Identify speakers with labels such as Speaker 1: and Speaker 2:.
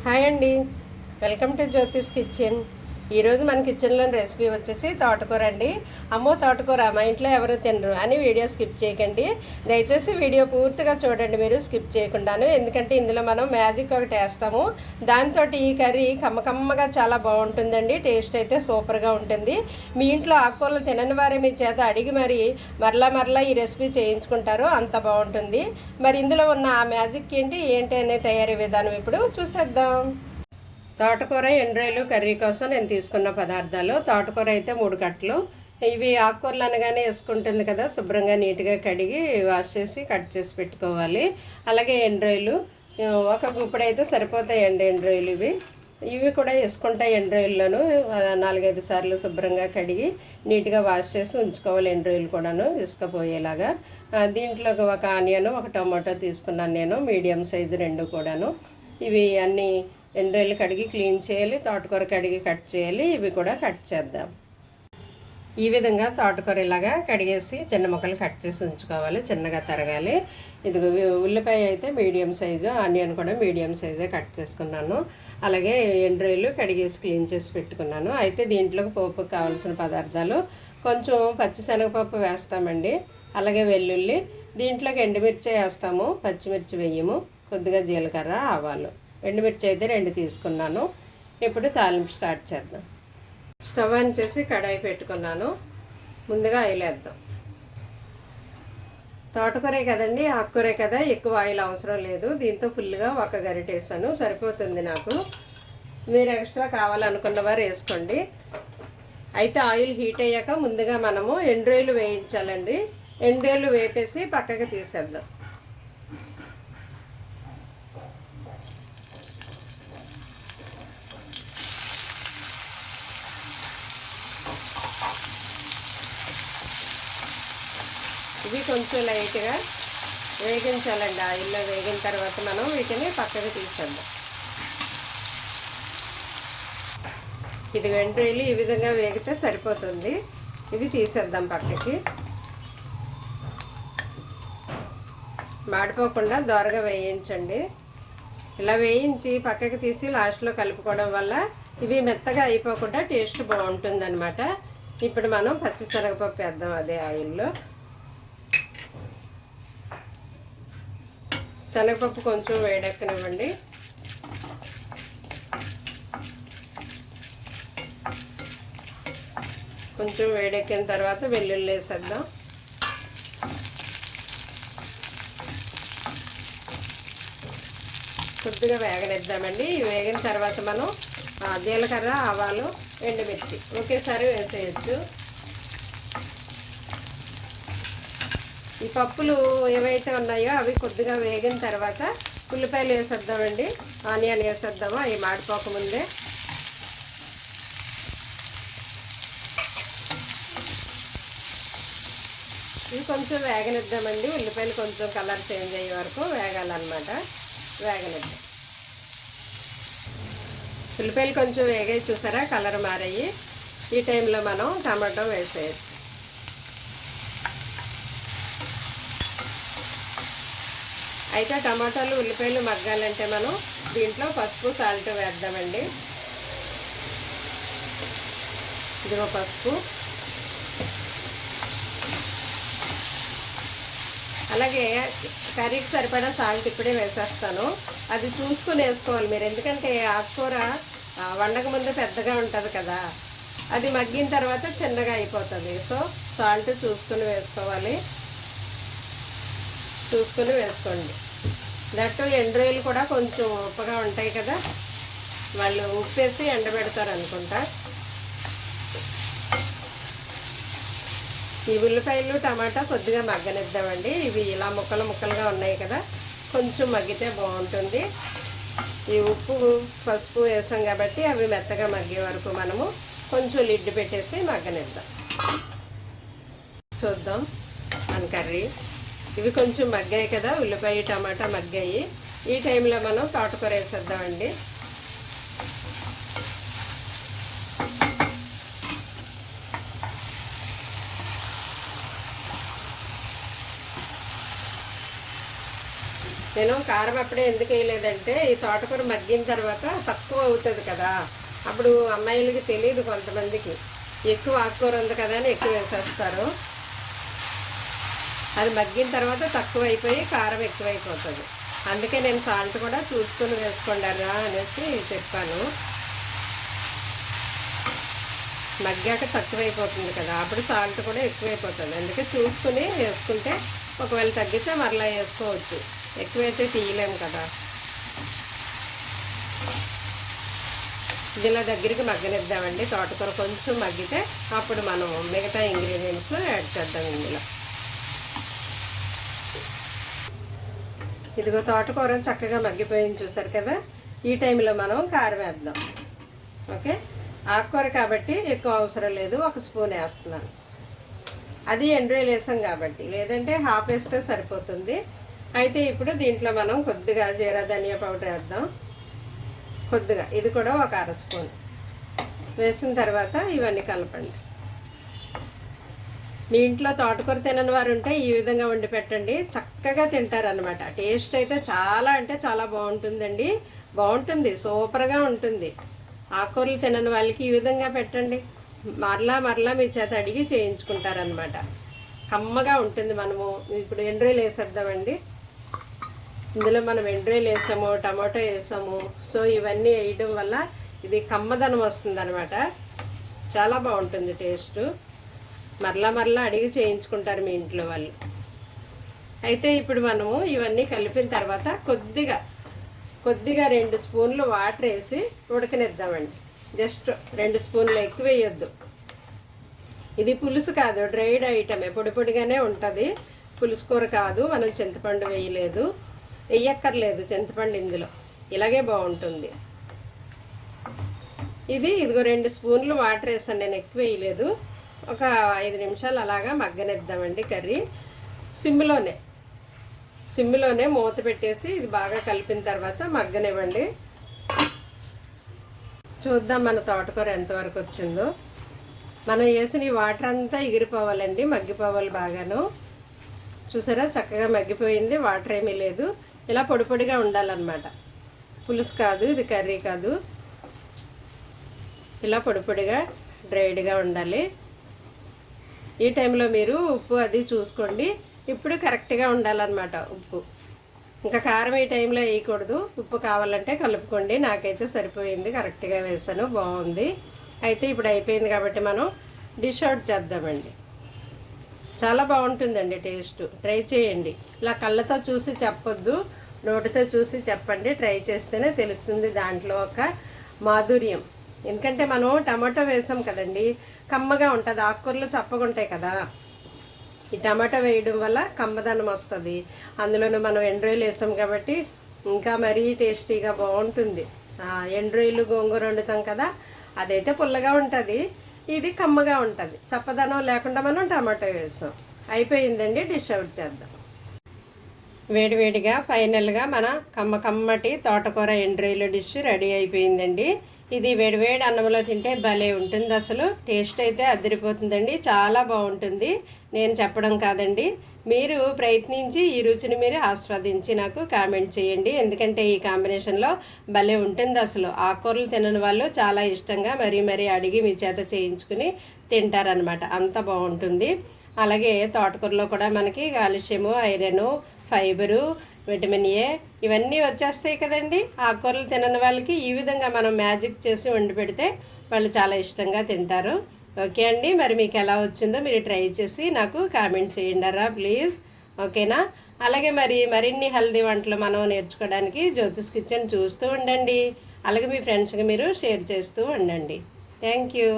Speaker 1: Hi అండి, welcome to Jyothish kitchen. ఈరోజు మన కిచెన్లోని రెసిపీ వచ్చేసి తోటకూర అండి. అమ్మో తోటకూర మా ఇంట్లో ఎవరు తినరు అని వీడియో స్కిప్ చేయకండి. దయచేసి వీడియో పూర్తిగా చూడండి, మీరు స్కిప్ చేయకుండాను. ఎందుకంటే ఇందులో మనం మ్యాజిక్ ఒకటి వేస్తాము. దాంతో ఈ కర్రీ కమ్మకమ్మగా చాలా బాగుంటుందండి. టేస్ట్ అయితే సూపర్గా ఉంటుంది. మీ ఇంట్లో ఆకుకూరలు తినని వారే మీ చేత అడిగి మరలా ఈ రెసిపీ చేయించుకుంటారు, అంత బాగుంటుంది. మరి ఇందులో ఉన్న ఆ మ్యాజిక్ ఏంటి అనే తయారీ విధానం ఇప్పుడు చూసేద్దాం. తోటకూర ఎండ్రాయిలు కర్రీ కోసం నేను తీసుకున్న పదార్థాలు: తోటకూర అయితే 3 కట్టలు. ఇవి ఆకుకూరలు అనగానే వేసుకుంటుంది కదా, శుభ్రంగా నీట్గా కడిగి వాష్ చేసి కట్ చేసి పెట్టుకోవాలి. అలాగే ఎండ్రాయిలు ఒక గుప్పుడు అయితే సరిపోతాయండి. ఎండ్రాయిలు ఇవి కూడా వేసుకుంటాయి. ఎండ్రాయిల్లోనూ 4-5 సార్లు శుభ్రంగా కడిగి నీట్గా వాష్ చేసి ఉంచుకోవాలి. ఎండ్రాయిలు కూడాను ఇసుకపోయేలాగా. దీంట్లోకి ఒక ఆనియన్, ఒక టమాటో తీసుకున్నాను నేను, మీడియం సైజు 2 కూడాను. ఇవి అన్నీ ఎండ్రాయిలు కడిగి క్లీన్ చేయాలి. తోటకూర కడిగి కట్ చేయాలి. ఇవి కూడా కట్ చేద్దాం. ఈ విధంగా తోటకూర ఇలాగా కడిగేసి చిన్న ముక్కలు కట్ చేసి ఉంచుకోవాలి, చిన్నగా తరగాలి. ఇదిగో ఉల్లిపాయ అయితే మీడియం సైజు, ఆనియన్ కూడా మీడియం సైజే కట్ చేసుకున్నాను. అలాగే ఎండ్రాయిలు కడిగేసి క్లీన్ చేసి పెట్టుకున్నాను. అయితే దీంట్లోకి పోపుకు కావాల్సిన పదార్థాలు: కొంచెం పచ్చిశనగపప్పు వేస్తామండి, అలాగే వెల్లుల్లి, దీంట్లోకి ఎండుమిర్చి వేస్తాము, పచ్చిమిర్చి వేయము, కొద్దిగా జీలకర్ర, ఆవాలు. ఎండుమిర్చి అయితే 2 తీసుకున్నాను. ఇప్పుడు తాలింపు స్టార్ట్ చేద్దాం. స్టవ్ ఆన్ చేసి కడాయి పెట్టుకున్నాను. ముందుగా ఆయిల్ వేద్దాం. తోటకూరే కదండి, ఆకుకూరే కదా, ఎక్కువ ఆయిల్ అవసరం లేదు. దీంతో ఫుల్గా ఒక గరిటె వేసాను, సరిపోతుంది నాకు. మీరు ఎక్స్ట్రా కావాలనుకున్న వారు వేసుకోండి. అయితే ఆయిల్ హీట్ అయ్యాక ముందుగా మనము ఎండ్రాయిలు వేయించాలండి. ఎండ్రాయిలు వేపేసి పక్కకి తీసేద్దాం. ఇవి కొంచెం లైట్గా వేగించాలండి. ఆయిల్లో వేగిన తర్వాత మనం వీటిని పక్కకి తీసేద్దాం. ఇది ఎండ్రాయిలు ఈ విధంగా వేగితే సరిపోతుంది. ఇవి తీసేద్దాం పక్కకి. మాడిపోకుండా దోరగా వేయించండి. ఇలా వేయించి పక్కకి తీసి లాస్ట్లో కలుపుకోవడం వల్ల ఇవి మెత్తగా అయిపోకుండా టేస్ట్ బాగుంటుంది అన్నమాట. ఇప్పుడు మనం పచ్చిశనగపప్పు వేద్దాం అదే ఆయిల్లో. శనగపప్పు కొంచెం వేడెక్కనివ్వండి. కొంచెం వేడెక్కిన తర్వాత వెల్లుల్లి వేసేద్దాం. కొద్దిగా వేగనిద్దామండి. వేగిన తర్వాత మనం జీలకర్ర, ఆవాలు, ఎండుమిర్చి ఒకేసారి వేసేయచ్చు. ఈ పప్పులు ఏవైతే ఉన్నాయో అవి కొద్దిగా వేగిన తర్వాత ఉల్లిపాయలు వేసేద్దామండి, ఆనియన్ వేసేద్దాము, అవి మాడిపోకముందే. ఇవి కొంచెం వేగనిద్దామండి. ఉల్లిపాయలు కొంచెం కలర్ చేంజ్ అయ్యే వరకు వేగాలన్నమాట. వేగనిద్దాం. ఉల్లిపాయలు కొంచెం వేగాయి, చూసారా, కలర్ మారాయి. ఈ టైంలో మనం టమాటో వేసేయచ్చు. అయితే టమాటాలు, ఉల్లిపాయలు మగ్గాలంటే మనం దీంట్లో పసుపు, సాల్ట్ వేద్దామండి. ఇదిగో పసుపు, అలాగే కర్రీకి సరిపడా సాల్ట్ ఇప్పుడే వేసేస్తాను. అది చూసుకుని వేసుకోవాలి మీరు, ఎందుకంటే ఆకుకూర వండక ముందు పెద్దగా ఉంటుంది కదా, అది మగ్గిన తర్వాత చిన్నగా అయిపోతుంది. సో సాల్ట్ చూసుకుని వేసుకోవాలి. చూసుకుని వేసుకోండి. దట్టు ఎండ్రాయిలు కూడా కొంచెం ఉప్పుగా ఉంటాయి కదా, వాళ్ళు ఉప్పేసి ఎండబెడతారు అనుకుంటా. ఈ ఉల్లిపాయలు, టమాటా కొద్దిగా మగ్గనిద్దామండి. ఇవి ఇలా ముక్కలుగా ఉన్నాయి కదా, కొంచెం మగ్గితే బాగుంటుంది. ఈ ఉప్పు, పసుపు వేసాం కాబట్టి అవి మెత్తగా మగ్గే వరకు మనము కొంచెం లిడ్ పెట్టేసి మగ్గనిద్దాం. చూద్దాం మన కర్రీ. ఇవి కొంచెం మగ్గాయి కదా, ఉల్లిపాయ, టమాటా మగ్గాయి. ఈ టైంలో మనం తోటకూర వేసేద్దామండి. నేను కారం అప్పుడే ఎందుకు వేయలేదంటే ఈ తోటకూర మగ్గిన తర్వాత తక్కువ అవుతుంది కదా, అప్పుడు అమ్మాయిలకి తెలియదు కొంతమందికి, ఎక్కువ ఆకుకూర ఉంది కదా అని ఎక్కువ వేసేస్తారు. అది మగ్గిన తర్వాత తక్కువ అయిపోయి కారం ఎక్కువైపోతుంది. అందుకే నేను సాల్ట్ కూడా చూసుకొని వేసుకోండారా అనేసి చెప్పాను. మగ్గాక తక్కువైపోతుంది కదా, అప్పుడు సాల్ట్ కూడా ఎక్కువైపోతుంది. అందుకే చూసుకుని వేసుకుంటే ఒకవేళ తగ్గితే మరలా వేసుకోవచ్చు, ఎక్కువైతే తీయలేము కదా. ఇలా దగ్గరికి మగ్గనిద్దామండి. తోటకూర కొంచెం మగ్గితే అప్పుడు మనం మిగతా ఇంగ్రీడియంట్స్ యాడ్ చేద్దాం ఇందులో. ఇదిగో తోటకూర చక్కగా మగ్గిపోయింది చూసారు కదా. ఈ టైంలో మనం కారం వేద్దాం. ఓకే, ఆకుకూర కాబట్టి ఎక్కువ అవసరం లేదు, 1 స్పూన్ వేస్తున్నాను. అది ఎండ్రాయిల్ వేసాం కాబట్టి, లేదంటే హాఫ్ వేస్తే సరిపోతుంది. అయితే ఇప్పుడు దీంట్లో మనం కొద్దిగా జీరా ధనియా పౌడర్ వేద్దాం. కొద్దిగా, ఇది కూడా 1 అర స్పూన్ వేసిన తర్వాత ఇవన్నీ కలపండి. మీ ఇంట్లో తోటకూర తినని వారు ఉంటే ఈ విధంగా వండి పెట్టండి, చక్కగా తింటారనమాట. టేస్ట్ అయితే చాలా అంటే చాలా బాగుంటుందండి, బాగుంటుంది, సూపర్గా ఉంటుంది. ఆకుకూరలు తినని వాళ్ళకి ఈ విధంగా పెట్టండి, మరలా మీ చేత అడిగి చేయించుకుంటారనమాట. కమ్మగా ఉంటుంది. మనము ఇప్పుడు ఎండ్రాయిల్ వేసేద్దామండి. ఇందులో మనం ఎండ్రాయిల్ వేసాము, టమాటో వేసాము. సో ఇవన్నీ వేయడం వల్ల ఇది కమ్మదనం వస్తుంది అనమాట, చాలా బాగుంటుంది టేస్ట్. మరలా అడిగి చేయించుకుంటారు మీ ఇంట్లో వాళ్ళు. అయితే ఇప్పుడు మనము ఇవన్నీ కలిపిన తర్వాత కొద్దిగా 2 స్పూన్లు వాటర్ వేసి ఉడకనిద్దామండి. జస్ట్ 2 స్పూన్లు, ఎక్కువ వేయొద్దు. ఇది పులుసు కాదు, డ్రైడ్ ఐటమే, పొడిగానే ఉంటుంది. పులుసు కూర కాదు, మనం చింతపండు వేయలేదు, వేయక్కర్లేదు చింతపండు ఇందులో, ఇలాగే బాగుంటుంది. ఇదిగో 2 స్పూన్లు వాటర్ వేసాను నేను, ఎక్కువ వేయలేదు. ఒక 5 నిమిషాలు అలాగా మగ్గనిద్దామండి కర్రీ. సిమ్లోనే మూత పెట్టేసి ఇది బాగా కలిపిన తర్వాత మగ్గనివ్వండి. చూద్దాం మన తోటకూర ఎంతవరకు వచ్చిందో. మనం వేసిన ఈ వాటర్ అంతా ఎగిరిపోవాలండి, మగ్గిపోవాలి బాగాను. చూసారా చక్కగా మగ్గిపోయింది, వాటర్ ఏమీ లేదు. ఇలా పొడిగా ఉండాలన్నమాట, పులుసు కాదు, ఇది కర్రీ కాదు. ఇలా పొడిగా డ్రైడ్గా ఉండాలి. ఈ టైంలో మీరు ఉప్పు అది చూసుకోండి. ఇప్పుడు కరెక్ట్గా ఉండాలన్నమాట ఉప్పు. ఇంకా కారం ఈ టైంలో వేయకూడదు, ఉప్పు కావాలంటే కలుపుకోండి. నాకైతే సరిపోయింది, కరెక్ట్గా వేసాను, బాగుంది. అయితే ఇప్పుడు అయిపోయింది కాబట్టి మనం డిష్ అవుట్ చేద్దామండి. చాలా బాగుంటుందండి టేస్ట్, ట్రై చేయండి. ఇలా కళ్ళతో చూసి చెప్పొద్దు, నోటితో చూసి చెప్పండి. ట్రై చేస్తేనే తెలుస్తుంది దాంట్లో ఒక మాధుర్యం. ఎందుకంటే మనం టమాటో వేసాం కదండి, కమ్మగా ఉంటుంది. ఆకుకూరలు చప్పగా ఉంటాయి కదా, ఈ టమాటా వేయడం వల్ల కమ్మదనం వస్తుంది. అందులోనూ మనం ఎండ్రాయిల్ వేసాం కాబట్టి ఇంకా మరీ టేస్టీగా బాగుంటుంది. ఎండ్రాయిల్ గోంగూర వండుతాం కదా, అదైతే పుల్లగా ఉంటుంది, ఇది కమ్మగా ఉంటుంది, చప్పదనం లేకుండా మనం టమాటా వేసాం. అయిపోయిందండి, డిష్ అవుట్ చేద్దాం. వేడివేడిగా ఫైనల్గా మన కమ్మటి తోటకూర ఎండ్రాయిల్ డిష్ రెడీ అయిపోయిందండి. ఇది వేడివేడి అన్నంలో తింటే భలే ఉంటుంది, అసలు టేస్ట్ అయితే అదిరిపోతుందండి, చాలా బాగుంటుంది. నేను చెప్పడం కాదండి, మీరు ప్రయత్నించి ఈ రుచిని మీరు ఆస్వాదించి నాకు కామెంట్ చేయండి. ఎందుకంటే ఈ కాంబినేషన్లో భలే ఉంటుంది అసలు. ఆకుకూరలు తినని వాళ్ళు చాలా ఇష్టంగా మరీ అడిగి మీ చేత చేయించుకుని తింటారనమాట, అంత బాగుంటుంది. అలాగే తోటకూరలో కూడా మనకి calcium, iron, fibre, vitamin A ఇవన్నీ వచ్చేస్తాయి కదండి. ఆకుకూరలు తినని వాళ్ళకి ఈ విధంగా మనం మ్యాజిక్ చేసి వండి పెడితే వాళ్ళు చాలా ఇష్టంగా తింటారు. ఓకే అండి, మరి మీకు ఎలా వచ్చిందో మీరు ట్రై చేసి నాకు కామెంట్ చేయండి ప్లీజ్. ఓకేనా? అలాగే మరిన్ని హెల్దీ వంటలు మనం నేర్చుకోవడానికి జ్యోతిష్ కిచెన్ చూస్తూ ఉండండి. అలాగే మీ ఫ్రెండ్స్కి మీరు షేర్ చేస్తూ ఉండండి. Thank you.